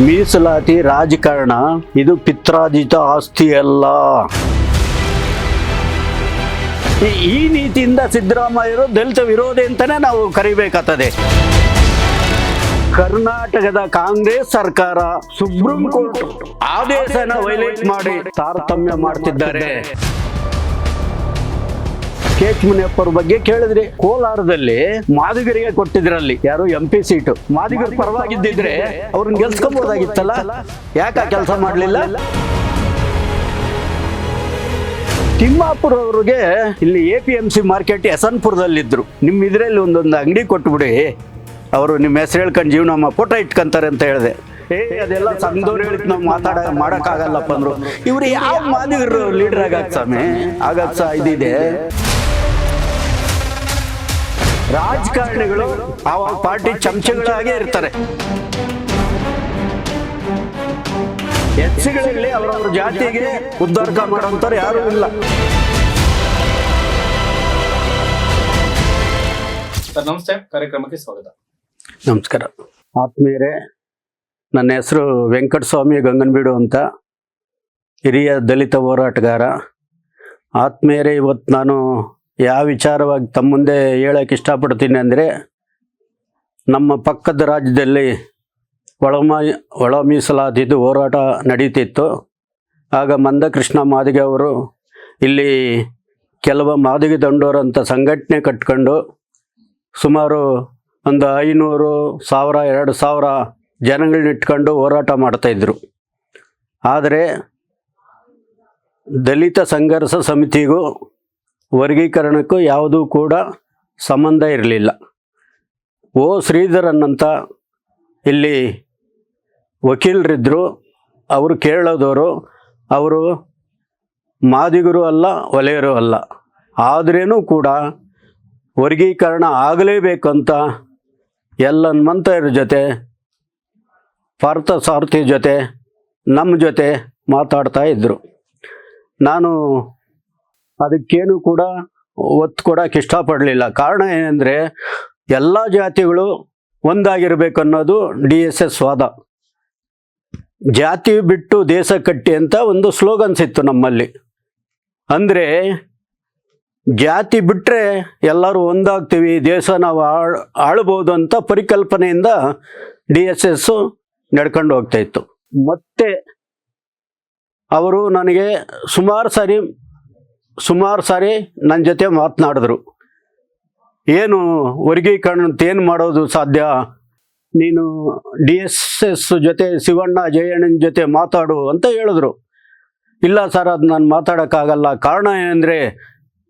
ಮೀಸಲಾತಿ ರಾಜಕಾರಣ ಇದು ಪಿತ್ರಾರ್ಜಿತ ಆಸ್ತಿ ಅಲ್ಲ. ಈ ನೀತಿಯಿಂದ ಸಿದ್ದರಾಮಯ್ಯರು ದಲಿತ ವಿರೋಧಿ ಅಂತಾನೆ ನಾವು ಕರಿಬೇಕಾಗ್ತದೆ. ಕರ್ನಾಟಕದ ಕಾಂಗ್ರೆಸ್ ಸರ್ಕಾರ ಸುಪ್ರೀಂ ಕೋರ್ಟ್ ಆದೇಶನ ವೈಲೇಟ್ ಮಾಡಿ ತಾರತಮ್ಯ ಮಾಡ್ತಿದ್ದಾರೆ. ಕೆಎಚ್ ಮುನಿಯಪ್ಪರ ಬಗ್ಗೆ ಕೇಳಿದ್ರಿ, ಕೋಲಾರದಲ್ಲಿ ಮಾದಿಗರಿಗೆ ಕೊಟ್ಟಿದ್ರಲ್ಲಿ ಯಾರು MP ಸೀಟು, ಮಾದಿಗರ ಪರವಾಗಿದ್ದಿದ್ರೆ ಅವ್ರನ್ನ ಗೆಲ್ಸ್ಕೊಬೋದಾಗಿತ್ತಲ್ಲ, ಯಾಕೆ ಕೆಲಸ ಮಾಡಲಿಲ್ಲ? ತಿಮ್ಮಾಪುರ ಅವ್ರಿಗೆ ಇಲ್ಲಿ APMC ಮಾರ್ಕೆಟ್ ಯಶವಂತಪುರದಲ್ಲಿದ್ರು, ನಿಮ್ಮ ಇದರಲ್ಲಿ ಒಂದೊಂದು ಅಂಗಡಿ ಕೊಟ್ಬಿಡಿ, ಅವರು ನಿಮ್ಮ ಹೆಸರು ಹೇಳ್ಕೊಂಡು ಜೀವನ ಫೋಟೋ ಇಟ್ಕೊಂತಾರೆ ಅಂತ ಹೇಳಿದೆ. ಅದೆಲ್ಲ ಸಂಘದವ್ರು ಹೇಳಿದ್ ನಾವು ಮಾಡೋಕ್ಕಾಗಲ್ಲಪ್ಪ ಅಂದ್ರು. ಇವ್ರು ಯಾವ ಮಾದಿಗರು ಲೀಡರ್ ಆಗಕ್ಕೆ ಸ್ವಾಮಿ ಆಗಕ್ಕೆ ಇದಿದೆ. ರಾಜಕಾರಣಿಗಳು ಆವಾಗ ಪಾರ್ಟಿ ಚಮಚಗಳಾಗೇ ಇರ್ತಾರೆ. ಎಸ್ಸಿಗಳಲ್ಲಿ ಅವರವ್ರ ಜಾತಿಗೆ ಉದ್ಧಾರ ಮಾಡೋಂಥವ್ರು ಯಾರೂ ಇಲ್ಲ. ನಮಸ್ತೆ, ಕಾರ್ಯಕ್ರಮಕ್ಕೆ ಸ್ವಾಗತ. ನಮಸ್ಕಾರ ಆತ್ಮೀಯರೇ, ನನ್ನ ಹೆಸರು ವೆಂಕಟಸ್ವಾಮಿ ಗಂಗನಬೀಡು ಅಂತ, ಹಿರಿಯ ದಲಿತ ಹೋರಾಟಗಾರ. ಆತ್ಮೀಯರೇ, ಇವತ್ತು ನಾನು ಯಾವ ವಿಚಾರವಾಗಿ ತಮ್ಮ ಮುಂದೆ ಹೇಳಕ್ಕೆ ಇಷ್ಟಪಡ್ತೀನಿ ಅಂದರೆ, ನಮ್ಮ ಪಕ್ಕದ ರಾಜ್ಯದಲ್ಲಿ ಒಳ ಮೀಸಲಾತಿದ್ದು ಹೋರಾಟ ನಡೀತಿತ್ತು. ಆಗ ಮಂದಕೃಷ್ಣ ಮಾದಿಗೆ ಅವರು ಇಲ್ಲಿ ಕೆಲವು ಮಾದಿಗೆ ದಂಡೋರು ಅಂತ ಸಂಘಟನೆ ಕಟ್ಕೊಂಡು ಸುಮಾರು ಒಂದು 500, 1000, 2000 ಜನಗಳನ್ನ ಇಟ್ಕೊಂಡು ಹೋರಾಟ ಮಾಡ್ತಾಯಿದ್ರು. ಆದರೆ ದಲಿತ ಸಂಘರ್ಷ ಸಮಿತಿಗೂ ವರ್ಗೀಕರಣಕ್ಕೂ ಯಾವುದೂ ಕೂಡ ಸಂಬಂಧ ಇರಲಿಲ್ಲ. ಶ್ರೀಧರನ್ ಅಂತ ಇಲ್ಲಿ ವಕೀಲರಿದ್ದರು, ಅವರು ಕೇರಳದವರು, ಅವರು ಮಾದಿಗರು ಅಲ್ಲ, ಒಲೆಯರು ಅಲ್ಲ. ಆದ್ರೇನೂ ಕೂಡ ವರ್ಗೀಕರಣ ಆಗಲೇಬೇಕಂತ ಎಲ್ಲ ಹನುಮಂತಯ್ಯರ ಜೊತೆ, ಪಾರ್ಥಸಾರಥಿ ಜೊತೆ, ನಮ್ಮ ಜೊತೆ ಮಾತಾಡ್ತಾ ಇದ್ದರು. ನಾನು ಅದಕ್ಕೇನು ಕೂಡ ಒತ್ತು ಕೊಡೋಕೆ ಇಷ್ಟಪಡಲಿಲ್ಲ. ಕಾರಣ ಏನಂದರೆ, ಎಲ್ಲ ಜಾತಿಗಳು ಒಂದಾಗಿರಬೇಕು ಅನ್ನೋದು DSS ವಾದ. ಜಾತಿ ಬಿಟ್ಟು ದೇಶ ಕಟ್ಟಿ ಅಂತ ಒಂದು ಸ್ಲೋಗನ್ಸ್ ಇತ್ತು ನಮ್ಮಲ್ಲಿ. ಅಂದರೆ ಜಾತಿ ಬಿಟ್ಟರೆ ಎಲ್ಲರೂ ಒಂದಾಗ್ತೀವಿ, ದೇಶ ನಾವು ಆಳ್ಬೋದು ಅಂತ ಪರಿಕಲ್ಪನೆಯಿಂದ DSS ನಡ್ಕೊಂಡು ಹೋಗ್ತಾಯಿತ್ತು. ಮತ್ತೆ ಅವರು ನನಗೆ ಸುಮಾರು ಸಾರಿ ನನ್ನ ಜೊತೆ ಮಾತನಾಡಿದ್ರು. ಏನು ವರ್ಗೀಕರಣ ಏನು ಮಾಡೋದು ಸಾಧ್ಯ, ನೀನು DSS ಜೊತೆ ಶಿವಣ್ಣ ಜಯಣ್ಣನ ಜೊತೆ ಮಾತಾಡು ಅಂತ ಹೇಳಿದ್ರು. ಇಲ್ಲ ಸರ್, ಅದು ನಾನು ಮಾತಾಡೋಕ್ಕಾಗಲ್ಲ. ಕಾರಣ ಏನಂದರೆ,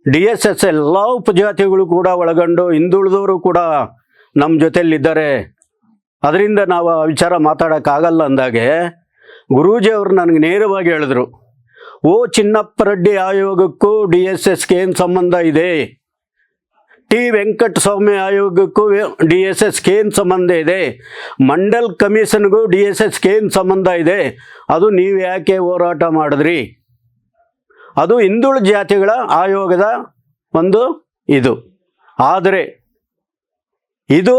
DSS ಎಲ್ಲ ಉಪಜಾತಿಗಳು ಕೂಡ ಒಳಗೊಂಡು ಹಿಂದುಳಿದವರು ಕೂಡ ನಮ್ಮ ಜೊತೆಯಲ್ಲಿದ್ದಾರೆ, ಅದರಿಂದ ನಾವು ಆ ವಿಚಾರ ಮಾತಾಡೋಕ್ಕಾಗಲ್ಲ ಅಂದಾಗೆ ಗುರೂಜಿ ಅವರು ನನಗೆ ನೇರವಾಗಿ ಹೇಳಿದ್ರು, ಚಿನ್ನಪ್ಪ ರೆಡ್ಡಿ ಆಯೋಗಕ್ಕೂ DSSಗೆ ಏನು ಸಂಬಂಧ ಇದೆ, T ವೆಂಕಟಸ್ವಾಮಿ ಆಯೋಗಕ್ಕೂ DSSಗೆ ಏನು ಸಂಬಂಧ ಇದೆ, ಮಂಡಲ್ ಕಮಿಷನ್ಗೂ DSSಗೆ ಏನು ಸಂಬಂಧ ಇದೆ, ಅದು ನೀವು ಯಾಕೆ ಹೋರಾಟ ಮಾಡಿದ್ರಿ, ಅದು ಹಿಂದುಳಿದ ಜಾತಿಗಳ ಆಯೋಗದ ಒಂದು ಇದು. ಆದರೆ ಇದು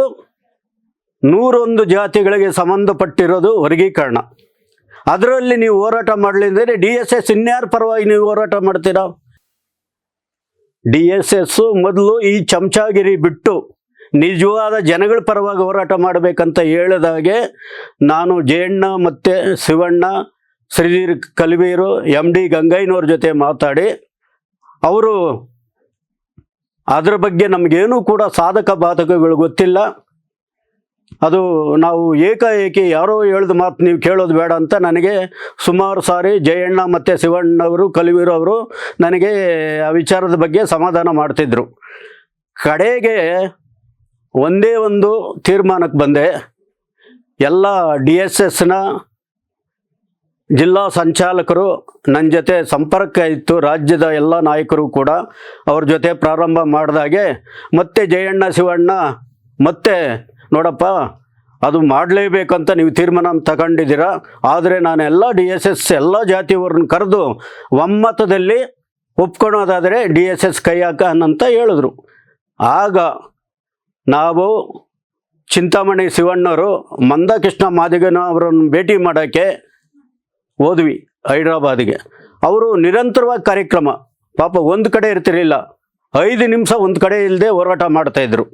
101 ಜಾತಿಗಳಿಗೆ ಸಂಬಂಧಪಟ್ಟಿರೋದು ವರ್ಗೀಕರಣ. ಅದರಲ್ಲಿ ನೀವು ಹೋರಾಟ ಮಾಡಲಿಂದರೆ DSS ಇನ್ಯಾರ ಪರವಾಗಿ ನೀವು ಹೋರಾಟ ಮಾಡ್ತೀರಾ? DSS ಮೊದಲು ಈ ಚಮಚಾಗಿರಿ ಬಿಟ್ಟು ನಿಜವಾದ ಜನಗಳ ಪರವಾಗಿ ಹೋರಾಟ ಮಾಡಬೇಕಂತ ಹೇಳಿದಾಗೆ ನಾನು ಜಯಣ್ಣ ಮತ್ತು ಶಿವಣ್ಣ, ಶ್ರೀಧರ್ ಕಲಿವೀರು, MD ಗಂಗಯ್ಯನವ್ರ ಜೊತೆ ಮಾತಾಡಿ, ಅವರು ಅದರ ಬಗ್ಗೆ ನಮಗೇನೂ ಕೂಡ ಸಾಧಕ ಬಾಧಕಗಳು ಗೊತ್ತಿಲ್ಲ, ಅದು ನಾವು ಏಕಾಏಕಿ ಯಾರೋ ಹೇಳಿದ ಮಾತು ನೀವು ಕೇಳೋದು ಬೇಡ ಅಂತ ನನಗೆ ಸುಮಾರು ಸಾರಿ ಜಯಣ್ಣ ಮತ್ತು ಶಿವಣ್ಣವರು, ಕಲಿವೀರು ಅವರು ನನಗೆ ಆ ವಿಚಾರದ ಬಗ್ಗೆ ಸಮಾಧಾನ ಮಾಡ್ತಿದ್ರು. ಕಡೆಗೆ ಒಂದೇ ಒಂದು ತೀರ್ಮಾನಕ್ಕೆ ಬಂದೆ. ಎಲ್ಲ DSSನ ಜಿಲ್ಲಾ ಸಂಚಾಲಕರು ನನ್ನ ಜೊತೆ ಸಂಪರ್ಕ ಇತ್ತು, ರಾಜ್ಯದ ಎಲ್ಲ ನಾಯಕರು ಕೂಡ ಅವ್ರ ಜೊತೆ ಪ್ರಾರಂಭ ಮಾಡಿದಾಗೆ ಮತ್ತೆ ಜಯಣ್ಣ ಶಿವಣ್ಣ ಮತ್ತೆ ನೋಡಪ್ಪ, ಅದು ಮಾಡಲೇಬೇಕಂತ ನೀವು ತೀರ್ಮಾನ ತಗೊಂಡಿದ್ದೀರಾ, ಆದರೆ ನಾನು ಎಲ್ಲ DSS ಎಲ್ಲ ಜಾತಿಯವ್ರನ್ನ ಕರೆದು ಒಮ್ಮತದಲ್ಲಿ ಒಪ್ಕೊಳೋದಾದರೆ DSS ಕೈ ಹಾಕ ಅಂತ ಹೇಳಿದ್ರು. ಆಗ ನಾವು ಚಿಂತಾಮಣಿ ಶಿವಣ್ಣವರು ಮಂದಕೃಷ್ಣ ಮಾದಿಗನ ಅವರನ್ನು ಭೇಟಿ ಮಾಡೋಕ್ಕೆ ಹೋದ್ವಿ ಹೈದ್ರಾಬಾದಿಗೆ. ಅವರು ನಿರಂತರವಾಗಿ ಕಾರ್ಯಕ್ರಮ, ಪಾಪ ಒಂದು ಕಡೆ ಇರ್ತಿರಲಿಲ್ಲ, 5 ನಿಮಿಷ ಒಂದು ಕಡೆ ಇಲ್ಲದೆ ಹೋರಾಟ ಮಾಡ್ತಾಯಿದ್ರು.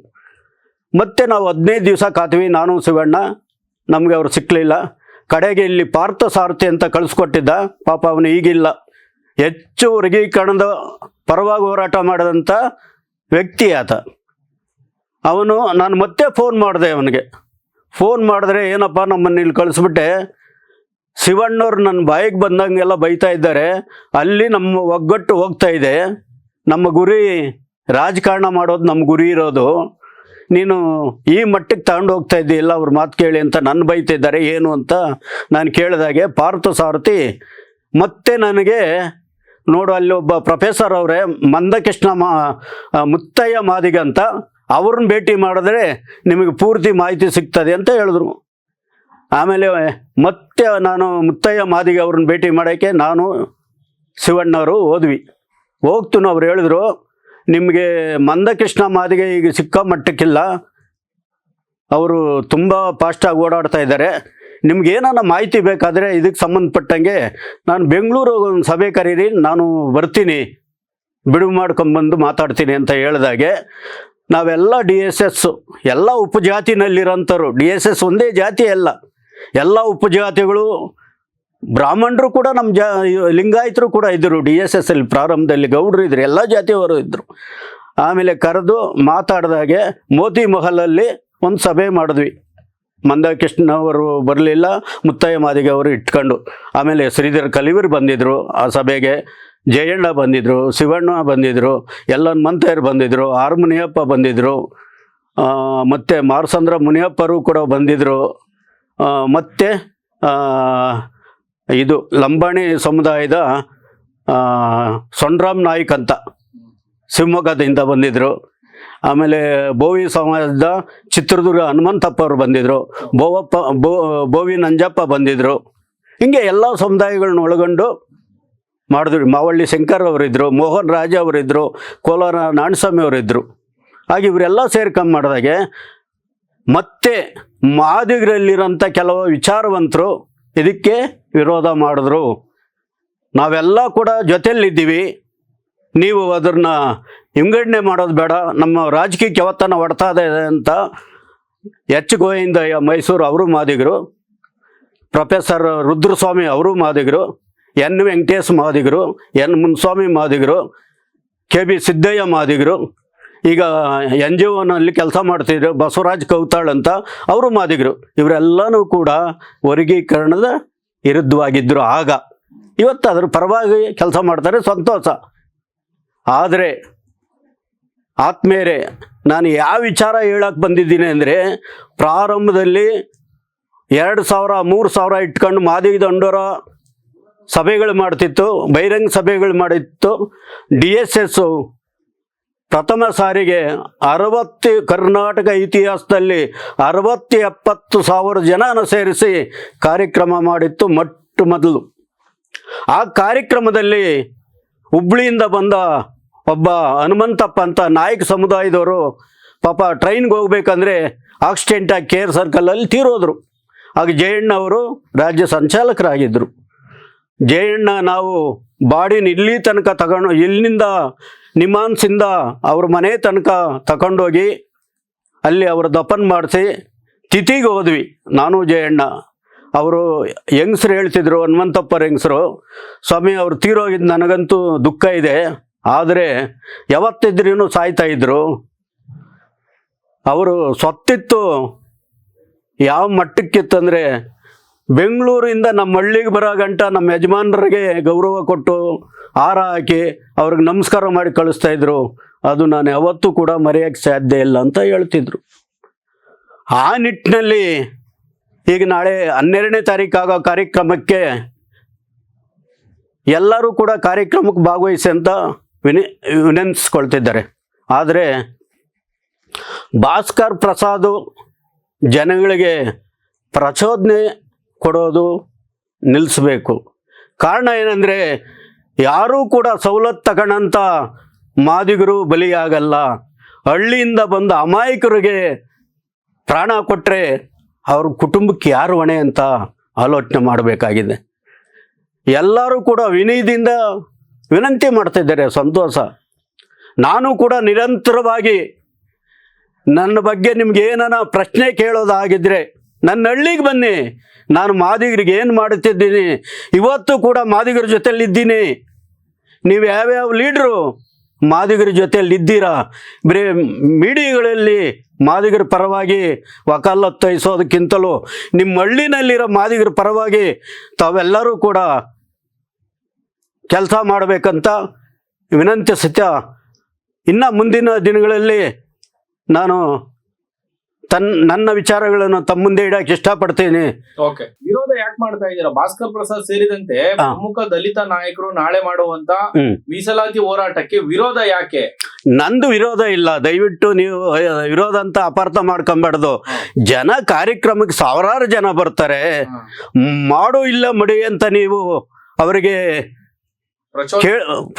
ಮತ್ತು ನಾವು 15 ದಿವಸ ಕಾದ್ವಿ, ನಾನು ಶಿವಣ್ಣ. ನಮಗೆ ಅವರು ಸಿಕ್ಕಲಿಲ್ಲ. ಕಡೆಗೆ ಇಲ್ಲಿ ಪಾರ್ಥ ಸಾರಥಿ ಅಂತ ಕಳಿಸ್ಕೊಟ್ಟಿದ್ದ, ಪಾಪ ಅವನು ಈಗಿಲ್ಲ. ಹೆಚ್ಚು ವರ್ಗೀಕರಣದ ಪರವಾಗಿ ಹೋರಾಟ ಮಾಡಿದಂಥ ವ್ಯಕ್ತಿ ಆತ. ನಾನು ಮತ್ತೆ ಫೋನ್ ಮಾಡಿದೆ ಅವನಿಗೆ. ಫೋನ್ ಮಾಡಿದ್ರೆ, ಏನಪ್ಪ ನಮ್ಮನ್ನು ಇಲ್ಲಿ ಕಳಿಸ್ಬಿಟ್ಟೆ, ಶಿವಣ್ಣವ್ರು ನನ್ನ ಬಾಯಿಗೆ ಬಂದಂಗೆಲ್ಲ ಬೈತಾ ಇದ್ದಾರೆ, ಅಲ್ಲಿ ನಮ್ಮ ಒಗ್ಗಟ್ಟು ಹೋಗ್ತಾ ಇದೆ, ನಮ್ಮ ಗುರಿ ರಾಜಕಾರಣ ಮಾಡೋದು ನಮ್ಮ ಗುರಿ ಇರೋದು, ನೀನು ಈ ಮಟ್ಟಿಗೆ ತಗೊಂಡು ಹೋಗ್ತಾ ಇದ್ದೀಲ್ಲ, ಅವ್ರ ಮಾತು ಕೇಳಿ ಅಂತ ನನ್ನ ಬೈತಿದ್ದಾರೆ, ಏನು ಅಂತ ನಾನು ಕೇಳಿದಾಗೆ ಪಾರ್ಥ ಸಾರಥಿ ಮತ್ತೆ ನನಗೆ, ನೋಡು ಅಲ್ಲಿ ಒಬ್ಬ ಪ್ರೊಫೆಸರ್ ಅವರೇ ಮಂದಕೃಷ್ಣ ಮುತ್ತಯ್ಯ ಮಾದಿಗ ಅಂತ, ಅವ್ರನ್ನ ಭೇಟಿ ಮಾಡಿದ್ರೆ ನಿಮಗೆ ಪೂರ್ತಿ ಮಾಹಿತಿ ಸಿಗ್ತದೆ ಅಂತ ಹೇಳಿದ್ರು. ಆಮೇಲೆ ಮತ್ತೆ ನಾನು ಮುತ್ತಯ್ಯ ಮಾದಿಗ ಅವ್ರನ್ನ ಭೇಟಿ ಮಾಡೋಕ್ಕೆ ನಾನು ಶಿವಣ್ಣವರು ಹೋದ್ವಿ. ಹೋಗ್ತು ಅವ್ರು ಹೇಳಿದ್ರು, ನಿಮಗೆ ಮಂದಕೃಷ್ಣ ಮಾದಿಗ ಈಗ ಸಿಕ್ಕ ಮಟ್ಟಕ್ಕಿಲ್ಲ, ಅವರು ತುಂಬ ಫಾಸ್ಟಾಗಿ ಓಡಾಡ್ತಾ ಇದ್ದಾರೆ, ನಿಮ್ಗೇನಾನ ಮಾಹಿತಿ ಬೇಕಾದರೆ ಇದಕ್ಕೆ ಸಂಬಂಧಪಟ್ಟಂಗೆ ನಾನು ಬೆಂಗಳೂರು ಒಂದು ಸಭೆ ಕರೀರಿ, ನಾನು ಬರ್ತೀನಿ, ಬಿಡುವು ಮಾಡ್ಕೊಂಬಂದು ಮಾತಾಡ್ತೀನಿ ಅಂತ ಹೇಳಿದಾಗೆ, ನಾವೆಲ್ಲ DSS ಎಲ್ಲ ಉಪಜಾತಿನಲ್ಲಿರೋಂಥವ್ರು, DSS ಒಂದೇ ಜಾತಿ ಅಲ್ಲ, ಎಲ್ಲ ಉಪಜಾತಿಗಳು, ಬ್ರಾಹ್ಮಣರು ಕೂಡ ನಮ್ಮ ಲಿಂಗಾಯತರು ಕೂಡ ಇದ್ದರು DSS ಅಲ್ಲಿ. ಪ್ರಾರಂಭದಲ್ಲಿ ಗೌಡರು ಇದ್ದರು, ಎಲ್ಲ ಜಾತಿಯವರು ಇದ್ದರು. ಆಮೇಲೆ ಕರೆದು ಮಾತಾಡಿದಾಗೆ ಮೋತಿ ಮಹಲಲ್ಲಿ ಒಂದು ಸಭೆ ಮಾಡಿದ್ವಿ. ಮಂದಕೃಷ್ಣ ಅವರು ಬರಲಿಲ್ಲ, ಮುತ್ತಯ್ಯ ಮಾದಿಗ ಅವರು ಇಟ್ಕೊಂಡು. ಆಮೇಲೆ ಶ್ರೀಧರ್ ಕಲಿವೀರ್ ಬಂದಿದ್ದರು ಆ ಸಭೆಗೆ, ಜಯಣ್ಣ ಬಂದಿದ್ದರು, ಶಿವಣ್ಣ ಬಂದಿದ್ದರು, ಎಲ್ಲ ಮಂತಯ್ಯರು ಬಂದಿದ್ದರು, ಆರ್ ಮುನಿಯಪ್ಪ ಬಂದಿದ್ದರು, ಮತ್ತು ಮಾರ್ಸಂದ್ರ ಮುನಿಯಪ್ಪರು ಕೂಡ ಬಂದಿದ್ದರು, ಮತ್ತು ಇದು ಲಂಬಾಣಿ ಸಮುದಾಯದ ಸೊಂಡ್ರಾಮ್ ನಾಯ್ಕ್ ಅಂತ ಶಿವಮೊಗ್ಗದಿಂದ ಬಂದಿದ್ದರು. ಆಮೇಲೆ ಬೋವಿ ಸಮಾಜದ ಚಿತ್ರದುರ್ಗ ಹನುಮಂತಪ್ಪ ಅವರು ಬಂದಿದ್ದರು, ಬೋವಿ ನಂಜಪ್ಪ ಬಂದಿದ್ದರು. ಹೀಗೆ ಎಲ್ಲ ಸಮುದಾಯಗಳನ್ನ ಒಳಗೊಂಡು ಮಾಡಿದ್ವಿ. ಮಾವಳ್ಳಿ ಶಂಕರ್ ಅವರಿದ್ದರು, ಮೋಹನ್ ರಾಜ ಅವರಿದ್ದರು, ಕೋಲಾರ ನಾಣಸ್ವಾಮಿ ಅವರಿದ್ದರು. ಹಾಗೆ ಇವರೆಲ್ಲ ಸೇರ್ಕೊಂಡು ಮಾಡಿದಾಗೆ ಮತ್ತೆ ಮಾದಿಗರಲ್ಲಿರೋಂಥ ಕೆಲವು ವಿಚಾರವಂತರು ಇದಕ್ಕೆ ವಿರೋಧ ಮಾಡಿದ್ರು. ನಾವೆಲ್ಲ ಕೂಡ ಜೊತೆಯಲ್ಲಿದ್ದೀವಿ, ನೀವು ಅದನ್ನು ವಿಂಗಡಣೆ ಮಾಡೋದು ಬೇಡ, ನಮ್ಮ ರಾಜಕೀಯಕ್ಕೆ ಯಾವತ್ತನ ಹೊಡ್ತಾ ಇದೆ ಅಂತ ಎಚ್ ಗೋವಿಂದಯ್ಯ ಮೈಸೂರು ಅವರು ಮಾದಿಗರು, ಪ್ರೊಫೆಸರ್ ರುದ್ರಸ್ವಾಮಿ ಅವರು ಮಾದಿಗರು, ಎನ್ ವೆಂಕಟೇಶ್ ಮಾದಿಗರು, ಎನ್ ಮುನ್ಸ್ವಾಮಿ ಮಾದಿಗರು, KB ಸಿದ್ದಯ್ಯ ಮಾದಿಗರು, ಈಗ NGOನಲ್ಲಿ ಕೆಲಸ ಮಾಡ್ತಿದ್ರು ಬಸವರಾಜ್ ಕೌತಾಳ್ ಅಂತ ಅವರು ಮಾದಿಗರು. ಇವರೆಲ್ಲನೂ ಕೂಡ ವರ್ಗೀಕರಣದ ವಿರುದ್ಧವಾಗಿದ್ದರು ಆಗ. ಇವತ್ತು ಅದ್ರ ಪರವಾಗಿ ಕೆಲಸ ಮಾಡ್ತಾರೆ, ಸಂತೋಷ. ಆದರೆ ಆತ್ಮೇರೆ, ನಾನು ಯಾವ ವಿಚಾರ ಹೇಳಕ್ಕೆ ಬಂದಿದ್ದೀನಿ ಅಂದರೆ, ಪ್ರಾರಂಭದಲ್ಲಿ 2,000 3,000 ಇಟ್ಕೊಂಡು ಮಾದಿಗ ದಂಡೋರ ಸಭೆಗಳು ಮಾಡ್ತಿತ್ತು, ಬಹಿರಂಗ ಸಭೆಗಳು ಮಾಡಿತ್ತು. DSS ಪ್ರಥಮ ಸಾರಿಗೆ 60 ಕರ್ನಾಟಕ ಇತಿಹಾಸದಲ್ಲಿ 60-70 ಸಾವಿರ ಜನನ ಸೇರಿಸಿ ಕಾರ್ಯಕ್ರಮ ಮಾಡಿತ್ತು ಮೊಟ್ಟ ಮೊದಲು. ಆ ಕಾರ್ಯಕ್ರಮದಲ್ಲಿ ಹುಬ್ಳಿಯಿಂದ ಬಂದ ಒಬ್ಬ ಹನುಮಂತಪ್ಪ ಅಂತ ನಾಯಕ ಸಮುದಾಯದವರು ಪಾಪ ಟ್ರೈನ್ಗೆ ಹೋಗ್ಬೇಕಂದ್ರೆ ಆಕ್ಸಿಡೆಂಟಾಗಿ ಕೇರ್ ಸರ್ಕಲಲ್ಲಿ ತೀರೋದ್ರು. ಆಗ ಜಯಣ್ಣ ಅವರು ರಾಜ್ಯ ಸಂಚಾಲಕರಾಗಿದ್ದರು. ಜಯಣ್ಣ ನಾವು ಬಾಡಿನ ಇಲ್ಲಿ ತನಕ ತಗೊಂಡು, ಇಲ್ಲಿಂದ ನಿಮಾನ್ಸಿಂದ ಅವ್ರ ಮನೆ ತನಕ ತಗೊಂಡೋಗಿ ಅಲ್ಲಿ ಅವ್ರ ದಫನ್ ಮಾಡಿಸಿ ತಿಥಿಗೆ ಹೋದ್ವಿ ನಾನು ಜಯಣ್ಣ. ಅವರು ಹೆಂಗಸ್ರು ಹೇಳ್ತಿದ್ರು, ಹನುಮಂತಪ್ಪರ ಹೆಂಗಸರು, ಸ್ವಾಮಿ ಅವ್ರು ತೀರೋಗಿದ್ದು ನನಗಂತೂ ದುಃಖ ಇದೆ, ಆದರೆ ಯಾವತ್ತಿದ್ರೂ ಸಾಯ್ತಾ ಇದ್ರು. ಅವರು ಸೊತ್ತಿತ್ತು ಯಾವ ಮಟ್ಟಕ್ಕಿತ್ತಂದರೆ, ಬೆಂಗಳೂರಿಂದ ನಮ್ಮ ಹಳ್ಳಿಗೆ ಬರೋ ಗಂಟ ನಮ್ಮ ಯಜಮಾನರಿಗೆ ಗೌರವ ಕೊಟ್ಟು ಹಾರ ಹಾಕಿ ಅವ್ರಿಗೆ ನಮಸ್ಕಾರ ಮಾಡಿ ಕಳಿಸ್ತಾಯಿದ್ರು. ಅದು ನಾನು ಯಾವತ್ತೂ ಕೂಡ ಮರೆಯೋಕ್ಕೆ ಸಾಧ್ಯ ಇಲ್ಲ ಅಂತ ಹೇಳ್ತಿದ್ರು. ಆ ನಿಟ್ಟಿನಲ್ಲಿ ಈಗ ನಾಳೆ 12ನೇ ತಾರೀಕು ಆಗೋ ಕಾರ್ಯಕ್ರಮಕ್ಕೆ ಎಲ್ಲರೂ ಕೂಡ ಕಾರ್ಯಕ್ರಮಕ್ಕೆ ಭಾಗವಹಿಸಿ ಅಂತ ವಿನಂತಿಸ್ಕೊಳ್ತಿದ್ದಾರೆ. ಆದರೆ ಭಾಸ್ಕರ್ ಪ್ರಸಾದ್ ಜನಗಳಿಗೆ ಪ್ರಚೋದನೆ ಕೊಡೋದು ನಿಲ್ಲಿಸಬೇಕು. ಕಾರಣ ಏನಂದರೆ, ಯಾರೂ ಕೂಡ ಸವಲತ್ತು ತಗೊಂಡಂಥ ಮಾದಿಗರು ಬಲಿಯಾಗಲ್ಲ. ಹಳ್ಳಿಯಿಂದ ಬಂದ ಅಮಾಯಕರಿಗೆ ಪ್ರಾಣ ಕೊಟ್ಟರೆ ಅವ್ರ ಕುಟುಂಬಕ್ಕೆ ಯಾರು ಹೊಣೆ ಅಂತ ಆಲೋಚನೆ ಮಾಡಬೇಕಾಗಿದೆ. ಎಲ್ಲರೂ ಕೂಡ ವಿನಯದಿಂದ ವಿನಂತಿ ಮಾಡ್ತಿದ್ದಾರೆ. ಸಂತೋಷ. ನಾನು ಕೂಡ ನಿರಂತರವಾಗಿ ನನ್ನ ಬಗ್ಗೆ ನಿಮ್ಗೆ ಏನಾನ ಪ್ರಶ್ನೆ ಕೇಳೋದಾಗಿದ್ದರೆ ನನ್ನ ಹಳ್ಳಿಗೆ ಬನ್ನಿ. ನಾನು ಮಾದಿಗರಿಗೆ ಏನು ಮಾಡುತ್ತಿದ್ದೀನಿ, ಇವತ್ತು ಕೂಡ ಮಾದಿಗರ ಜೊತೆಯಲ್ಲಿದ್ದೀನಿ. ನೀವು ಯಾವ್ಯಾವ ಲೀಡ್ರು ಮಾದಿಗರ ಜೊತೆಯಲ್ಲಿ ಇದ್ದೀರಾ? ಬರೀ ಮೀಡಿಯಾಗಳಲ್ಲಿ ಮಾದಿಗರ ಪರವಾಗಿ ವಕಾಲತ್ತು ವಹಿಸೋದಕ್ಕಿಂತಲೂ ನಿಮ್ಮ ಹಳ್ಳಿನಲ್ಲಿರೋ ಮಾದಿಗರ ಪರವಾಗಿ ತಾವೆಲ್ಲರೂ ಕೂಡ ಕೆಲಸ ಮಾಡಬೇಕಂತ ವಿನಂತಿ ಸತ್ಯ. ಇನ್ನು ಮುಂದಿನ ದಿನಗಳಲ್ಲಿ ನಾನು ನನ್ನ ವಿಚಾರಗಳನ್ನು ತಮ್ಮ ಮುಂದೆ ಇಡಕ್ಕೆ ಇಷ್ಟಪಡ್ತೀನಿ. ಓಕೆ, ವಿರೋಧ ಯಾಕೆ ಮಾಡ್ತಾ ಇದ್ದೀರಾ? ಭಾಸ್ಕರ್ ಪ್ರಸಾದ್ ಸೇರಿದಂತೆ ಪ್ರಮುಖ ದಲಿತ ನಾಯಕರು ನಾಳೆ ಮಾಡುವಂತ ಮೀಸಲಾತಿ ಹೋರಾಟಕ್ಕೆ ವಿರೋಧ ಯಾಕೆ? ನಂದು ವಿರೋಧ ಇಲ್ಲ, ದಯವಿಟ್ಟು ನೀವು ವಿರೋಧ ಅಂತ ಅಪಾರ್ಥ ಮಾಡ್ಕೊಂಬಾರ್ದು. ಜನ ಕಾರ್ಯಕ್ರಮಕ್ಕೆ ಸಾವಿರಾರು ಜನ ಬರ್ತಾರೆ. ಮಾಡು ಇಲ್ಲ ಮಡಿ ಅಂತ ನೀವು ಅವರಿಗೆ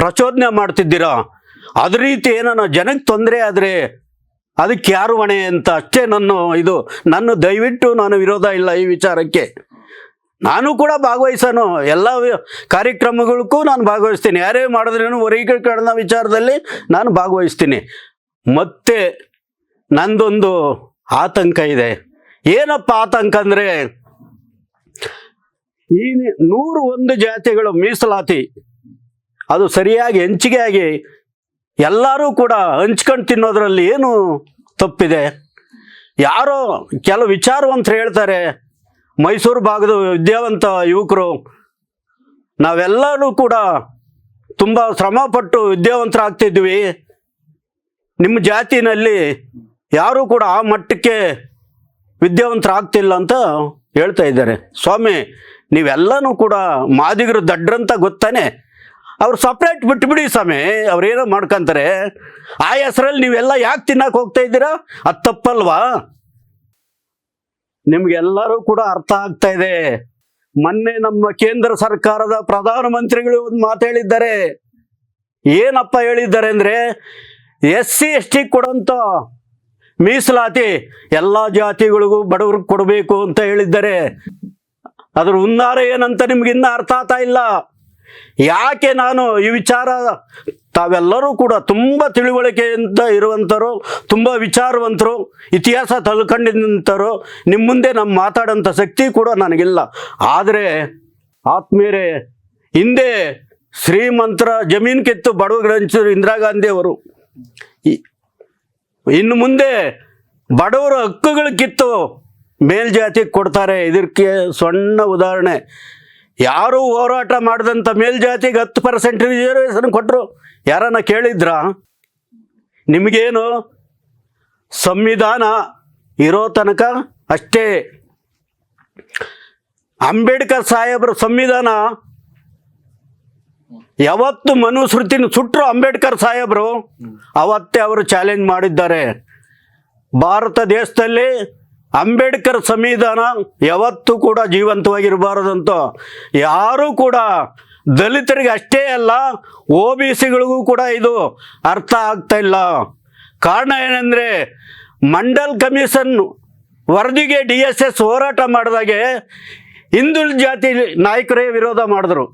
ಪ್ರಚೋದನೆ ಮಾಡ್ತಿದ್ದೀರಾ. ಅದ ರೀತಿ ಏನೋ ಜನಕ್ಕೆ ತೊಂದರೆ ಆದರೆ ಅದಕ್ಕೆ ಯಾರು ಹೊಣೆ ಅಂತ ಅಷ್ಟೇ ನನ್ನ ದಯವಿಟ್ಟು ನಾನು ವಿರೋಧ ಇಲ್ಲ ಈ ವಿಚಾರಕ್ಕೆ. ನಾನು ಕೂಡ ಭಾಗವಹಿಸೋನು, ಎಲ್ಲ ಕಾರ್ಯಕ್ರಮಗಳಿಗೂ ನಾನು ಭಾಗವಹಿಸ್ತೀನಿ. ಯಾರೇ ಮಾಡಿದ್ರೇನು ವರ್ಗೀಕರಣ ವಿಚಾರದಲ್ಲಿ ನಾನು ಭಾಗವಹಿಸ್ತೀನಿ. ಮತ್ತೆ ನಂದೊಂದು ಆತಂಕ ಇದೆ. ಏನಪ್ಪ ಆತಂಕ ಅಂದರೆ, ಈ 101 ಜಾತಿಗಳು ಮೀಸಲಾತಿ ಅದು ಸರಿಯಾಗಿ ಹಂಚಿಕೆ ಆಗಿ ಎಲ್ಲರೂ ಕೂಡ ಹಂಚ್ಕೊಂಡು ತಿನ್ನೋದ್ರಲ್ಲಿ ಏನು ತಪ್ಪಿದೆ? ಯಾರೋ ಕೆಲವು ವಿಚಾರವಂತರು ಹೇಳ್ತಾರೆ, ಮೈಸೂರು ಭಾಗದ ವಿದ್ಯಾವಂತ ಯುವಕರು ನಾವೆಲ್ಲರೂ ಕೂಡ ತುಂಬ ಶ್ರಮಪಟ್ಟು ವಿದ್ಯಾವಂತರಾಗ್ತಿದ್ವಿ, ನಿಮ್ಮ ಜಾತಿನಲ್ಲಿ ಯಾರೂ ಕೂಡ ಆ ಮಟ್ಟಕ್ಕೆ ವಿದ್ಯಾವಂತರಾಗ್ತಿಲ್ಲ ಅಂತ ಹೇಳ್ತಾ ಇದ್ದಾರೆ. ಸ್ವಾಮಿ, ನೀವೆಲ್ಲನೂ ಕೂಡ ಮಾದಿಗರು ದಡ್ರಂತ ಗೊತ್ತಾನೆ. ಅವ್ರು ಸಪ್ರೇಟ್ ಬಿಟ್ಬಿಡಿ ಸ್ವಾಮಿ, ಅವ್ರೇನೋ ಮಾಡ್ಕೊಂತಾರೆ. ಆ ಹೆಸರಲ್ಲಿ ನೀವೆಲ್ಲ ಯಾಕೆ ತಿನ್ನಕ್ಕೆ ಹೋಗ್ತಾ ಇದ್ದೀರಾ? ಅದು ತಪ್ಪಲ್ವಾ? ನಿಮ್ಗೆಲ್ಲರೂ ಕೂಡ ಅರ್ಥ ಆಗ್ತಾ ಇದೆ. ಮೊನ್ನೆ ನಮ್ಮ ಕೇಂದ್ರ ಸರ್ಕಾರದ ಪ್ರಧಾನಮಂತ್ರಿಗಳು ಒಂದು ಮಾತು ಹೇಳಿದ್ದಾರೆ. ಏನಪ್ಪ ಹೇಳಿದ್ದಾರೆ ಅಂದರೆ, SC ST ಕೊಡೋಂಥ ಮೀಸಲಾತಿ ಎಲ್ಲ ಜಾತಿಗಳಿಗೂ ಬಡವ್ರಿಗೆ ಕೊಡಬೇಕು ಅಂತ ಹೇಳಿದ್ದಾರೆ. ಅದ್ರ ಹುನ್ನಾರ ಏನಂತ ನಿಮ್ಗಿನ್ನ ಅರ್ಥ ಆಗ್ತಾ ಇಲ್ಲ. ಯಾಕೆ ನಾನು ಈ ವಿಚಾರ, ತಾವೆಲ್ಲರೂ ಕೂಡ ತುಂಬ ತಿಳುವಳಿಕೆಯಿಂದ ಇರುವಂಥರು, ತುಂಬ ವಿಚಾರವಂತರು, ಇತಿಹಾಸ ತಳ್ಕೊಂಡಿದ್ದಂಥರು, ನಿಮ್ಮ ಮುಂದೆ ನಮ್ಮ ಮಾತಾಡೋಂಥ ಶಕ್ತಿ ಕೂಡ ನನಗಿಲ್ಲ. ಆದರೆ ಆತ್ಮೀಯರೇ, ಹಿಂದೆ ಶ್ರೀಮಂತರ ಜಮೀನು ಕಿತ್ತು ಬಡವರ ಹಂಚಿದ್ರು ಇಂದಿರಾ ಗಾಂಧಿಯವರು. ಇನ್ನು ಮುಂದೆ ಬಡವರ ಹಕ್ಕುಗಳು ಕಿತ್ತು ಮೇಲ್ಜಾತಿಗೆ ಕೊಡ್ತಾರೆ. ಇದಕ್ಕೆ ಸಣ್ಣ ಉದಾಹರಣೆ, ಯಾರು ಹೋರಾಟ ಮಾಡಿದಂಥ ಮೇಲ್ಜಾತಿಗೆ 10% ರಿಸರ್ವೇಷನ್ ಕೊಟ್ಟರು. ಯಾರನ್ನ ಕೇಳಿದ್ರಾ? ನಿಮಗೇನು ಸಂವಿಧಾನ ಇರೋ ತನಕ ಅಷ್ಟೇ. ಅಂಬೇಡ್ಕರ್ ಸಾಹೇಬ್ರ ಸಂವಿಧಾನ ಯಾವತ್ತು ಮನುಸ್ಮೃತಿನ ಸುಟ್ಟರು ಅಂಬೇಡ್ಕರ್ ಸಾಹೇಬರು, ಅವತ್ತೇ ಅವರು ಚಾಲೆಂಜ್ ಮಾಡಿದ್ದಾರೆ. ಭಾರತ ದೇಶದಲ್ಲಿ ಅಂಬೇಡ್ಕರ್ ಸಂವಿಧಾನ ಯಾವತ್ತೂ ಕೂಡ ಜೀವಂತವಾಗಿರಬಾರದಂತ ಯಾರೂ ಕೂಡ, ದಲಿತರಿಗೆ ಅಷ್ಟೇ ಅಲ್ಲ OBCಗಳಿಗೂ ಕೂಡ ಇದು ಅರ್ಥ ಆಗ್ತಾ ಇಲ್ಲ. ಕಾರಣ ಏನಂದರೆ, ಮಂಡಲ್ ಕಮಿಷನ್ ವರದಿಗೆ DSS ಹೋರಾಟ ಮಾಡಿದಾಗೆ ಹಿಂದುಳಿದ ಜಾತಿ ನಾಯಕರೇ ವಿರೋಧ ಮಾಡಿದ್ರು.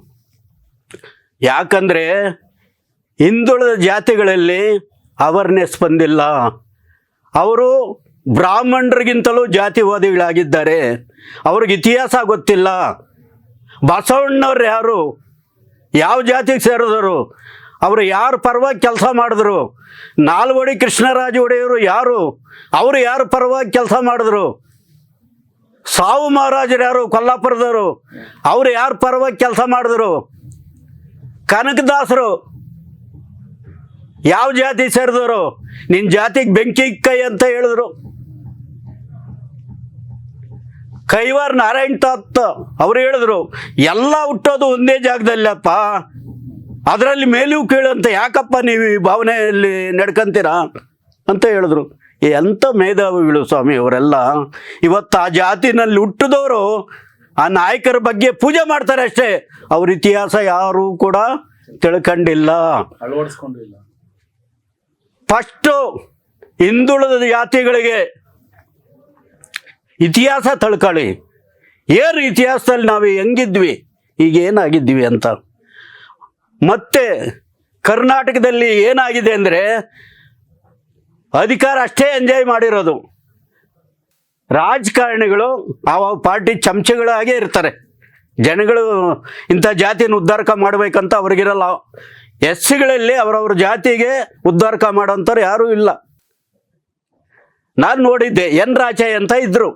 ಯಾಕಂದರೆ ಹಿಂದುಳಿದ ಜಾತಿಗಳಲ್ಲಿ ಅವೇರ್ನೆಸ್ ಬಂದಿಲ್ಲ. ಅವರು ಬ್ರಾಹ್ಮಣರಿಗಿಂತಲೂ ಜಾತಿವಾದಿಗಳಾಗಿದ್ದಾರೆ. ಅವ್ರಿಗೆ ಇತಿಹಾಸ ಗೊತ್ತಿಲ್ಲ. ಬಸವಣ್ಣವ್ರು ಯಾರು, ಯಾವ ಜಾತಿಗೆ ಸೇರಿದವರು, ಅವರು ಯಾರ ಪರವಾಗಿ ಕೆಲಸ ಮಾಡಿದ್ರು? ನಾಲ್ವಡಿ ಕೃಷ್ಣರಾಜ ಒಡೆಯವರು ಯಾರು, ಅವರು ಯಾರ ಪರವಾಗಿ ಕೆಲಸ ಮಾಡಿದ್ರು? ಸಾವು ಮಹಾರಾಜರು ಯಾರು, ಕೊಲ್ಲಾಪುರದವರು, ಅವರು ಯಾರ ಪರವಾಗಿ ಕೆಲಸ ಮಾಡಿದ್ರು? ಕನಕದಾಸರು ಯಾವ ಜಾತಿ ಸೇರಿದವರು? ನಿನ್ನ ಜಾತಿಗೆ ಬೆಂಕಿ ಕೈ ಅಂತ ಹೇಳಿದ್ರು. ಕೈವಾರ್ ನಾರಾಯಣ್ ತಾತ್ ಅವರು ಹೇಳಿದ್ರು, ಎಲ್ಲ ಹುಟ್ಟೋದು ಒಂದೇ ಜಾಗದಲ್ಲಪ್ಪ, ಅದರಲ್ಲಿ ಮೇಲೂ ಕೀಳಂತ ಯಾಕಪ್ಪ ನೀವು ಈ ಭಾವನೆಯಲ್ಲಿ ನಡ್ಕೊಂತೀರಾ ಅಂತ ಹೇಳಿದ್ರು. ಎಂಥ ಮೇಧಾವಿಗಳು ಸ್ವಾಮಿ ಅವರೆಲ್ಲ. ಇವತ್ತು ಆ ಜಾತಿನಲ್ಲಿ ಹುಟ್ಟಿದವರು ಆ ನಾಯಕರ ಬಗ್ಗೆ ಪೂಜೆ ಮಾಡ್ತಾರೆ ಅಷ್ಟೇ, ಅವ್ರ ಇತಿಹಾಸ ಯಾರೂ ಕೂಡ ತಿಳ್ಕೊಂಡಿಲ್ಲ, ಅಳವಡಿಸ್ಕೊಂಡಿಲ್ಲ. ಫಸ್ಟು ಹಿಂದುಳಿದ ಜಾತಿಗಳಿಗೆ ಇತಿಹಾಸ ತಳ್ಕೊಳ್ಳಿ, ಏನು ಇತಿಹಾಸದಲ್ಲಿ ನಾವು ಹೆಂಗಿದ್ವಿ ಈಗ ಏನಾಗಿದ್ವಿ ಅಂತ. ಮತ್ತೆ ಕರ್ನಾಟಕದಲ್ಲಿ ಏನಾಗಿದೆ ಅಂದರೆ ಅಧಿಕಾರ ಅಷ್ಟೇ ಎಂಜಾಯ್ ಮಾಡಿರೋದು. ರಾಜಕಾರಣಿಗಳು ಆ ಪಾರ್ಟಿ ಚಮಚಗಳಾಗೇ ಇರ್ತಾರೆ. ಜನಗಳು ಇಂಥ ಜಾತಿಯನ್ನು ಉದ್ಧಾರಕ ಮಾಡಬೇಕಂತ ಅವ್ರಿಗಿರಲ್ಲ. ಎಸ್ ಸಿಗಳಲ್ಲಿ ಅವರವ್ರ ಜಾತಿಗೆ ಉದ್ಧಾರಕ ಮಾಡೋಂಥವ್ರು ಯಾರೂ ಇಲ್ಲ. ನಾನು ನೋಡಿದ್ದೆ, ಎನ್ ರಾಚಯ್ಯ ಅಂತ ಇದ್ದರು,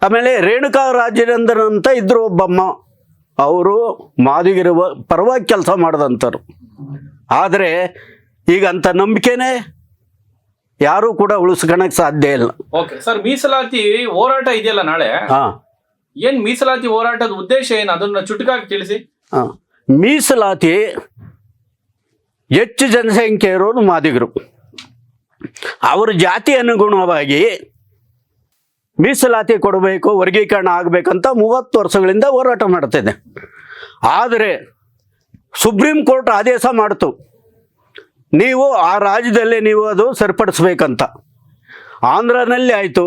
ಆಮೇಲೆ ರೇಣುಕಾ ರಾಜೇಂದ್ರನ್ ಅಂತ ಇದ್ದರು ಒಬ್ಬಮ್ಮ. ಅವರು ಮಾದಿಗರ ಪರವಾಗಿ ಕೆಲಸ ಮಾಡಿದಂಥವ್ರು. ಆದರೆ ಈಗ ಅಂಥ ನಂಬಿಕೆನೇ ಯಾರೂ ಕೂಡ ಉಳಿಸ್ಕೊಳಕ್ಕೆ ಸಾಧ್ಯ ಇಲ್ಲ. ಓಕೆ ಸರ್, ಮೀಸಲಾತಿ ಹೋರಾಟ ಇದೆಯಲ್ಲ ನಾಳೆ, ಏನ್ ಮೀಸಲಾತಿ ಹೋರಾಟದ ಉದ್ದೇಶ ಏನು, ಅದನ್ನ ಚುಟುಕಾಗಿ ತಿಳಿಸಿ. ಮೀಸಲಾತಿ ಹೆಚ್ಚು ಜನಸಂಖ್ಯೆ ಇರೋದು ಮಾದಿಗರು. ಅವರ ಜಾತಿ ಅನುಗುಣವಾಗಿ ಮೀಸಲಾತಿ ಕೊಡಬೇಕು, ವರ್ಗೀಕರಣ ಆಗಬೇಕಂತ 30 ವರ್ಷಗಳಿಂದ ಹೋರಾಟ ಮಾಡ್ತಿದೆ. ಆದರೆ ಸುಪ್ರೀಂ ಕೋರ್ಟ್ ಆದೇಶ ಮಾಡ್ತು, ನೀವು ಆ ರಾಜ್ಯದಲ್ಲೇ ನೀವು ಅದು ಸರಿಪಡಿಸ್ಬೇಕಂತ. ಆಂಧ್ರನಲ್ಲಿ ಆಯಿತು,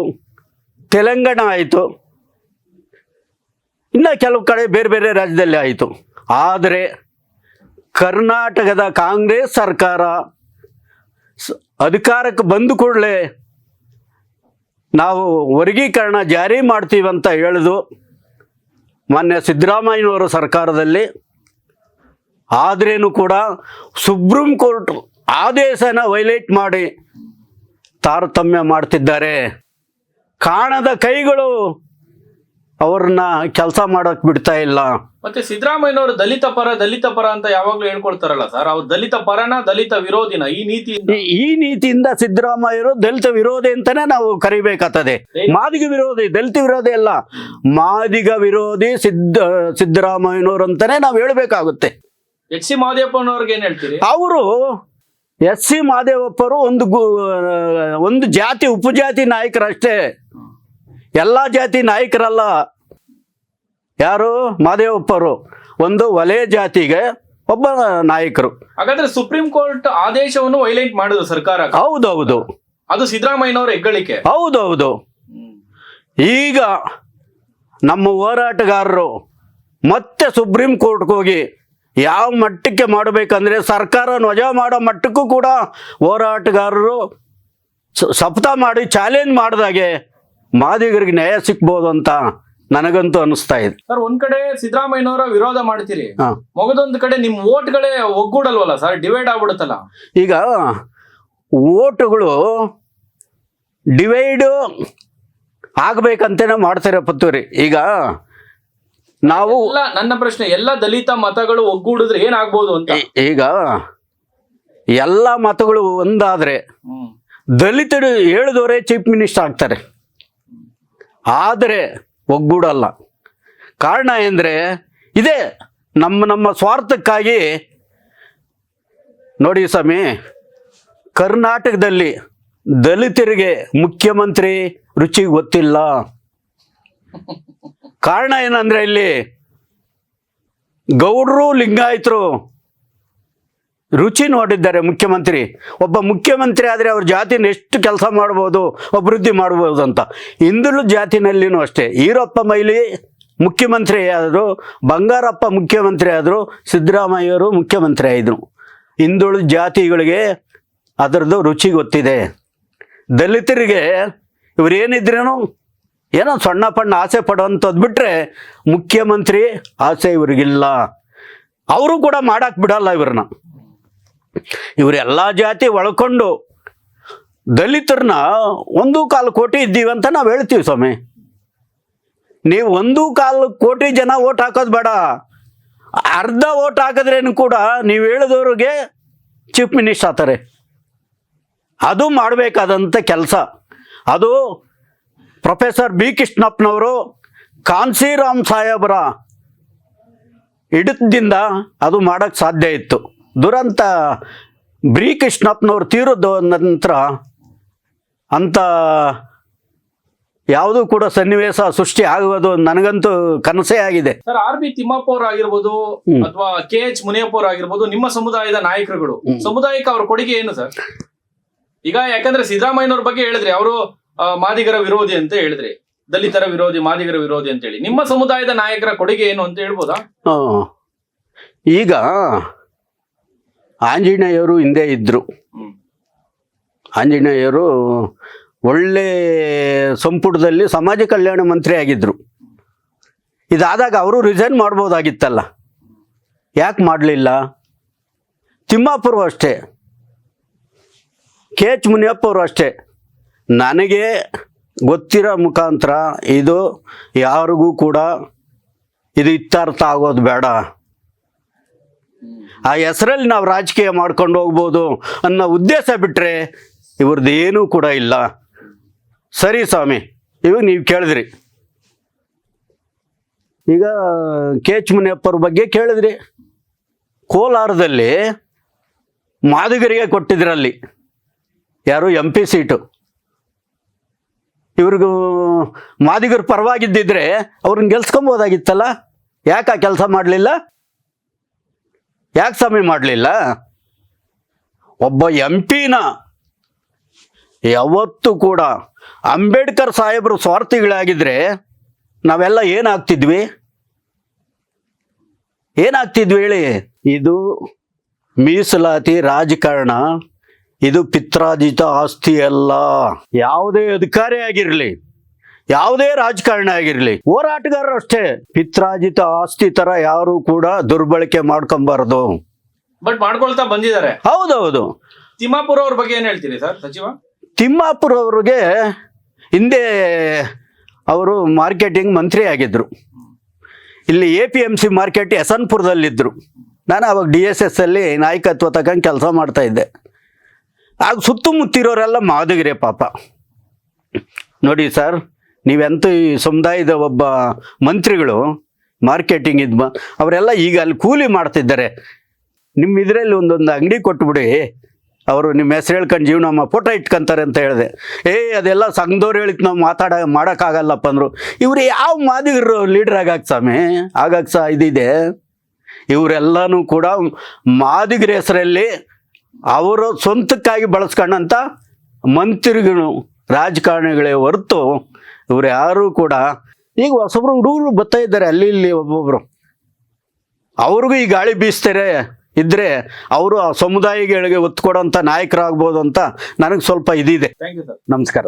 ತೆಲಂಗಾಣ ಆಯಿತು, ಇನ್ನು ಕೆಲವು ಕಡೆ ಬೇರೆ ಬೇರೆ ರಾಜ್ಯದಲ್ಲಿ ಆಯಿತು. ಆದರೆ ಕರ್ನಾಟಕದ ಕಾಂಗ್ರೆಸ್ ಸರ್ಕಾರ ಅಧಿಕಾರಕ್ಕೆ ಬಂದ ಕೂಡಲೇ ನಾವು ವರ್ಗೀಕರಣ ಜಾರಿ ಮಾಡ್ತೀವಂತ ಹೇಳಿದು ಮಾನ್ಯ ಸಿದ್ದರಾಮಯ್ಯನವರ ಸರ್ಕಾರದಲ್ಲಿ. ಆದ್ರೇನು ಕೂಡ ಸುಪ್ರೀಂ ಕೋರ್ಟ್ ಆದೇಶನ ವೈಲೇಟ್ ಮಾಡಿ ತಾರತಮ್ಯ ಮಾಡ್ತಿದ್ದಾರೆ. ಕಾಣದ ಕೈಗಳು ಅವ್ರನ್ನ ಕೆಲಸ ಮಾಡೋಕೆ ಬಿಡ್ತಾ ಇಲ್ಲ. ಮತ್ತೆ ಸಿದ್ದರಾಮಯ್ಯನವರು ದಲಿತ ಪರ ಅಂತ ಯಾವಾಗ್ಲೂ ಹೇಳ್ಕೊಳ್ತಾರಲ್ಲ ಸರ್, ಅವ್ರು ದಲಿತ ಪರನ ದಲಿತ ವಿರೋಧಿನ? ಈ ನೀತಿಯಿಂದ ಸಿದ್ದರಾಮಯ್ಯರು ದಲಿತ ವಿರೋಧಿ ಅಂತಾನೆ ನಾವು ಕರಿಬೇಕಾಗ್ತದೆ. ಮಾದಿಗ ವಿರೋಧಿ, ದಲಿತ ವಿರೋಧಿ ಅಲ್ಲ, ಮಾದಿಗ ವಿರೋಧಿ ಸಿದ್ದರಾಮಯ್ಯನವರು ಅಂತಾನೆ ನಾವು ಹೇಳ್ಬೇಕಾಗುತ್ತೆ. ಎಚ್ ಸಿ ಮಹದೇವಪ್ಪನವ್ರಿಗೆ ಏನ್ ಹೇಳ್ತೀರಿ? ಅವರು ಎಸ್ ಸಿ ಮಹದೇವಪ್ಪರು ಒಂದು ಜಾತಿ ಉಪಜಾತಿ ನಾಯಕರಷ್ಟೇ, ಎಲ್ಲ ಜಾತಿ ನಾಯಕರಲ್ಲ. ಯಾರು? ಮಹದೇವಪ್ಪರು ಒಂದು ವಲಯ ಜಾತಿಗೆ ಒಬ್ಬ ನಾಯಕರು. ಹಾಗಾದ್ರೆ ಸುಪ್ರೀಂ ಕೋರ್ಟ್ ಆದೇಶವನ್ನು ವೈಲೇಟ್ ಮಾಡುದು ಸರ್ಕಾರ? ಹೌದೌದು, ಅದು ಸಿದ್ದರಾಮಯ್ಯನವರ ಹೆಗ್ಗಳಿಕೆ. ಹೌದೌದು. ಈಗ ನಮ್ಮ ಹೋರಾಟಗಾರರು ಮತ್ತೆ ಸುಪ್ರೀಂ ಕೋರ್ಟ್ಗೆ ಹೋಗಿ ಯಾವ ಮಟ್ಟಕ್ಕೆ ಮಾಡಬೇಕಂದ್ರೆ ಸರ್ಕಾರ ವಜಾ ಮಾಡೋ ಮಟ್ಟಕ್ಕೂ ಕೂಡ ಹೋರಾಟಗಾರರು ಶಪಥ ಮಾಡಿ ಚಾಲೆಂಜ್ ಮಾಡಿದಾಗೆ ಮಾದಿಗರಿಗೆ ನ್ಯಾಯ ಸಿಕ್ಬೋದು ಅಂತ ನನಗಂತೂ ಅನಿಸ್ತಾ ಇದೆ. ಸರ್, ಒಂದ್ ಕಡೆ ಸಿದ್ದರಾಮಯ್ಯನವರ ವಿರೋಧ ಮಾಡ್ತೀರಿ, ಮಗದೊಂದು ಕಡೆ ನಿಮ್ ಓಟ್ಗಳೇ ಒಗ್ಗೂಡಲ್ವಲ್ಲ ಸರ್, ಡಿವೈಡ್ ಆಗ್ಬಿಡುತ್ತಲ್ಲ. ಈಗ ಓಟುಗಳು ಡಿವೈಡ್ ಆಗ್ಬೇಕಂತೇನೆ ಮಾಡ್ತಾರೆ ಪತ್ತೂರಿ. ಈಗ ನಾವು ನನ್ನ ಪ್ರಶ್ನೆ, ಎಲ್ಲ ದಲಿತ ಮತಗಳು ಒಗ್ಗೂಡಿದ್ರೆ ಏನಾಗ್ಬೋದು ಅಂತ. ಈಗ ಎಲ್ಲ ಮತಗಳು ಒಂದಾದ್ರೆ ದಲಿತರು ಹೇಳಿದವರೇ ಚೀಫ್ ಮಿನಿಸ್ಟರ್ ಆಗ್ತಾರೆ, ಆದರೆ ಒಗ್ಗೂಡಲ್ಲ. ಕಾರಣ ಎಂದರೆ ಇದೇ ನಮ್ಮ ಸ್ವಾರ್ಥಕ್ಕಾಗಿ. ನೋಡಿ ಸ್ವಾಮಿ, ಕರ್ನಾಟಕದಲ್ಲಿ ದಲಿತರಿಗೆ ಮುಖ್ಯಮಂತ್ರಿ ರುಚಿ ಗೊತ್ತಿಲ್ಲ. ಕಾರಣ ಏನಂದ್ರೆ ಇಲ್ಲಿ ಗೌಡರು ಲಿಂಗಾಯತರು ರುಚಿ ನೋಡಿದ್ದಾರೆ. ಮುಖ್ಯಮಂತ್ರಿ ಒಬ್ಬ ಮುಖ್ಯಮಂತ್ರಿ ಆದರೆ ಅವ್ರ ಜಾತಿನ ಎಷ್ಟು ಕೆಲಸ ಮಾಡ್ಬೋದು, ಅಭಿವೃದ್ಧಿ ಮಾಡ್ಬೋದು ಅಂತ. ಹಿಂದುಳಿದ ಜಾತಿನಲ್ಲಿನೂ ಅಷ್ಟೇ. ಈರಪ್ಪ ಮೈಲಿ ಮುಖ್ಯಮಂತ್ರಿ ಆದರು, ಬಂಗಾರಪ್ಪ ಮುಖ್ಯಮಂತ್ರಿ ಆದರು, ಸಿದ್ದರಾಮಯ್ಯವರು ಮುಖ್ಯಮಂತ್ರಿ ಆಯಿದ್ರು. ಹಿಂದುಳಿದ ಜಾತಿಗಳಿಗೆ ಅದರದ್ದು ರುಚಿ ಗೊತ್ತಿದೆ. ದಲಿತರಿಗೆ ಇವರೇನಿದ್ರೇನು ಏನೋ ಸಣ್ಣ ಪಣ್ಣ ಆಸೆ ಪಡುವಂಥದ್ದು ಬಿಟ್ಟರೆ ಮುಖ್ಯಮಂತ್ರಿ ಆಸೆ ಇವ್ರಿಗಿಲ್ಲ. ಅವರು ಕೂಡ ಮಾಡಕ್ಕೆ ಬಿಡಲ್ಲ ಇವ್ರನ್ನ. ಇವರೆಲ್ಲ ಜಾತಿ ಒಳ್ಕೊಂಡು ದಲಿತರನ್ನ 1.25 ಕೋಟಿ ಇದ್ದೀವಿ ಅಂತ ನಾವು ಹೇಳ್ತೀವಿ ಸ್ವಾಮಿ. ನೀವು 1.25 ಕೋಟಿ ಜನ ಓಟ್ ಹಾಕೋದು ಬೇಡ, ಅರ್ಧ ಓಟ್ ಹಾಕಿದ್ರೇನು ಕೂಡ ನೀವು ಹೇಳಿದವ್ರಿಗೆ ಚೀಫ್ ಮಿನಿಸ್ಟರ್ ಆಗ್ತಾರೆ. ಅದು ಮಾಡಬೇಕಾದಂಥ ಕೆಲಸ. ಅದು ಪ್ರೊಫೆಸರ್ ಬಿ ಕೃಷ್ಣಪ್ಪನವರು ಕಾನ್ಸಿರಾಮ್ ಸಾಹೇಬರ ಹಿಡಿತದಿಂದ ಅದು ಮಾಡೋಕ್ಕೆ ಸಾಧ್ಯ ಇತ್ತು. ದುರಂತ ಬಿ ಕೃಷ್ಣಪ್ಪನವ್ರು ತೀರೋದ ನಂತರ ಅಂಥ ಯಾವುದೂ ಕೂಡ ಸನ್ನಿವೇಶ ಸೃಷ್ಟಿ ಆಗುವುದು ನನಗಂತೂ ಕನಸೇ ಆಗಿದೆ. ಸರ್, ಆರ್ ಬಿ ತಿಮ್ಮಪ್ಪ ಅವ್ರು ಆಗಿರ್ಬೋದು ಅಥವಾ ಕೆ ಎಚ್ ಮುನಿಯಪ್ಪ ಅವ್ರು ಆಗಿರ್ಬೋದು, ನಿಮ್ಮ ಸಮುದಾಯದ ನಾಯಕರುಗಳು, ಸಮುದಾಯಕ್ಕೆ ಅವ್ರ ಕೊಡುಗೆ ಏನು ಸರ್? ಈಗ ಯಾಕಂದ್ರೆ ಸಿದ್ದರಾಮಯ್ಯನವ್ರ ಬಗ್ಗೆ ಹೇಳಿದ್ರಿ, ಅವರು ಮಾದಿಗರ ವಿರೋಧಿ ಅಂತ ಹೇಳಿದ್ರಿ, ದಲಿತರ ವಿರೋಧಿ, ಮಾದಿಗರ ವಿರೋಧಿ ಅಂತ ಹೇಳಿ. ನಿಮ್ಮ ಸಮುದಾಯದ ನಾಯಕರ ಕೊಡುಗೆ ಏನು ಅಂತ ಹೇಳ್ಬೋದಾ? ಈಗ ಆಂಜನೇಯರು ಹಿಂದೆ ಇದ್ರು. ಆಂಜನೇಯರು ಒಳ್ಳೆ ಸಂಪುಟದಲ್ಲಿ ಸಮಾಜ ಕಲ್ಯಾಣ ಮಂತ್ರಿ ಆಗಿದ್ರು. ಇದಾದಾಗ ಅವರು ರಿಸೈನ್ ಮಾಡ್ಬೋದಾಗಿತ್ತಲ್ಲ, ಯಾಕೆ ಮಾಡಲಿಲ್ಲ? ತಿಮ್ಮಾಪುರು ಅಷ್ಟೇ, ಕೆ ಎಚ್ ಮುನಿಯಪ್ಪ ಅವರು ಅಷ್ಟೇ. ನನಗೆ ಗೊತ್ತಿರೋ ಮುಖಾಂತರ ಇದು ಯಾರಿಗೂ ಕೂಡ ಇದು ಇತ್ಯರ್ಥ ಆಗೋದು ಬೇಡ. ಆ ಹೆಸರಲ್ಲಿ ನಾವು ರಾಜಕೀಯ ಮಾಡ್ಕೊಂಡು ಹೋಗ್ಬೋದು ಅನ್ನೋ ಉದ್ದೇಶ ಬಿಟ್ಟರೆ ಇವ್ರದ್ದು ಏನೂ ಕೂಡ ಇಲ್ಲ. ಸರಿ ಸ್ವಾಮಿ, ಇವಾಗ ನೀವು ಕೇಳಿದ್ರಿ, ಈಗ ಕೆ ಎಚ್ ಮುನಿಯಪ್ಪರ ಬಗ್ಗೆ ಕೇಳಿದ್ರಿ. ಕೋಲಾರದಲ್ಲಿ ಮಾದಿಗರಿಗೆ ಕೊಟ್ಟಿದ್ರಲ್ಲಿ ಯಾರು MP ಸೀಟು. ಇವ್ರಿಗೂ ಮಾದಿಗರ ಪರವಾಗಿದ್ದಿದ್ರೆ ಅವ್ರನ್ನ ಗೆಲ್ಸ್ಕೊಬೋದಾಗಿತ್ತಲ್ಲ, ಯಾಕೆ ಆ ಕೆಲಸ ಮಾಡಲಿಲ್ಲ? ಯಾಕೆ ಸ್ವಾಮಿ ಮಾಡಲಿಲ್ಲ? ಒಬ್ಬ MP ಯಾವತ್ತೂ ಕೂಡ ಅಂಬೇಡ್ಕರ್ ಸಾಹೇಬರು ಸ್ವಾರ್ಥಿಗಳಾಗಿದ್ದರೆ ನಾವೆಲ್ಲ ಏನಾಗ್ತಿದ್ವಿ ಹೇಳಿ? ಇದು ಮೀಸಲಾತಿ ರಾಜಕಾರಣ, ಇದು ಪಿತ್ರಾರ್ಜಿತ ಆಸ್ತಿ ಅಲ್ಲ. ಯಾವುದೇ ಅಧಿಕಾರಿ ಆಗಿರಲಿ, ಯಾವುದೇ ರಾಜಕಾರಣ ಆಗಿರಲಿ, ಹೋರಾಟಗಾರರು ಅಷ್ಟೇ, ಪಿತ್ರಾರ್ಜಿತ ಆಸ್ತಿ ತರ ಯಾರು ಕೂಡ ದುರ್ಬಳಕೆ ಮಾಡ್ಕೊಂಬಾರ್ದು. ಬಟ್ ಮಾಡ್ಕೊಳ್ತಾ ಬಂದಿದ್ದಾರೆ. ಹೌದೌದು. ತಿಮ್ಮಾಪುರ ಅವ್ರ ಬಗ್ಗೆ ಏನ್ ಹೇಳ್ತೀರಿ ಸರ್ ಸಚಿವ? ತಿಮ್ಮಾಪುರ ಅವ್ರಿಗೆ ಹಿಂದೆ ಅವರು ಮಾರ್ಕೆಟಿಂಗ್ ಮಂತ್ರಿ ಆಗಿದ್ರು. ಇಲ್ಲಿ APMC ಮಾರ್ಕೆಟ್ ಯಶವಂತಪುರದಲ್ಲಿದ್ದರು. ನಾನು ಅವಾಗ DSS ಅಲ್ಲಿ ನಾಯಕತ್ವ ತಗೊಂಡು ಕೆಲಸ ಮಾಡ್ತಾ ಇದ್ದೆ. ಆಗ ಸುತ್ತಮುತ್ತಿರೋರೆಲ್ಲ ಮಾದಿಗರೇ ಪಾಪ. ನೋಡಿ ಸರ್, ನೀವೆಂತೂ ಈ ಸಮುದಾಯದ ಒಬ್ಬ ಮಂತ್ರಿಗಳು ಮಾರ್ಕೆಟಿಂಗ್ ಅವರೆಲ್ಲ ಈಗ ಅಲ್ಲಿ ಕೂಲಿ ಮಾಡ್ತಿದ್ದಾರೆ. ನಿಮ್ಮ ಇದರಲ್ಲಿ ಒಂದೊಂದು ಅಂಗಡಿ ಕೊಟ್ಬಿಡಿ, ಅವರು ನಿಮ್ಮ ಹೆಸರು ಹೇಳ್ಕೊಂಡು ಜೀವನ ಫೋಟೋ ಇಟ್ಕೊಂತಾರೆ ಅಂತ ಹೇಳಿದೆ. ಅದೆಲ್ಲ ಸಂಘದವ್ರು ಹೇಳಿದ್ ನಾವು ಮಾಡೋಕ್ಕಾಗಲ್ಲಪ್ಪ ಅಂದರು. ಇವರು ಯಾವ ಮಾದಿಗರು ಲೀಡ್ರ್ ಆಗಕ್ಕೆ ಸ್ವಾಮಿ? ಆಗಕ್ಕೆ ಇದಿದೆ. ಇವರೆಲ್ಲನೂ ಕೂಡ ಮಾದಿಗರ ಹೆಸರಲ್ಲಿ ಅವರು ಸ್ವಂತಕ್ಕಾಗಿ ಬಳಸ್ಕೊಂಡಂಥ ಮಂತ್ರಿಗಳು, ರಾಜಕಾರಣಿಗಳೇ ಹೊರತು ಇವರು ಯಾರೂ ಕೂಡ. ಈಗ ಹೊಸಬ್ರು ಹುಡುಗರು ಬರ್ತಾ ಇದ್ದಾರೆ ಅಲ್ಲಿ ಇಲ್ಲಿ ಒಬ್ಬೊಬ್ರು, ಅವ್ರಿಗೂ ಈ ಗಾಳಿ ಬೀಸ್ತಾರೆ ಇದ್ದರೆ ಅವರು ಆ ಸಮುದಾಯಗಳಿಗೆ ಒತ್ತು ಕೊಡೋಂಥ ನಾಯಕರಾಗ್ಬೋದು ಅಂತ ನನಗೆ ಸ್ವಲ್ಪ ಇದಿದೆ. Thank you sir. ನಮಸ್ಕಾರ.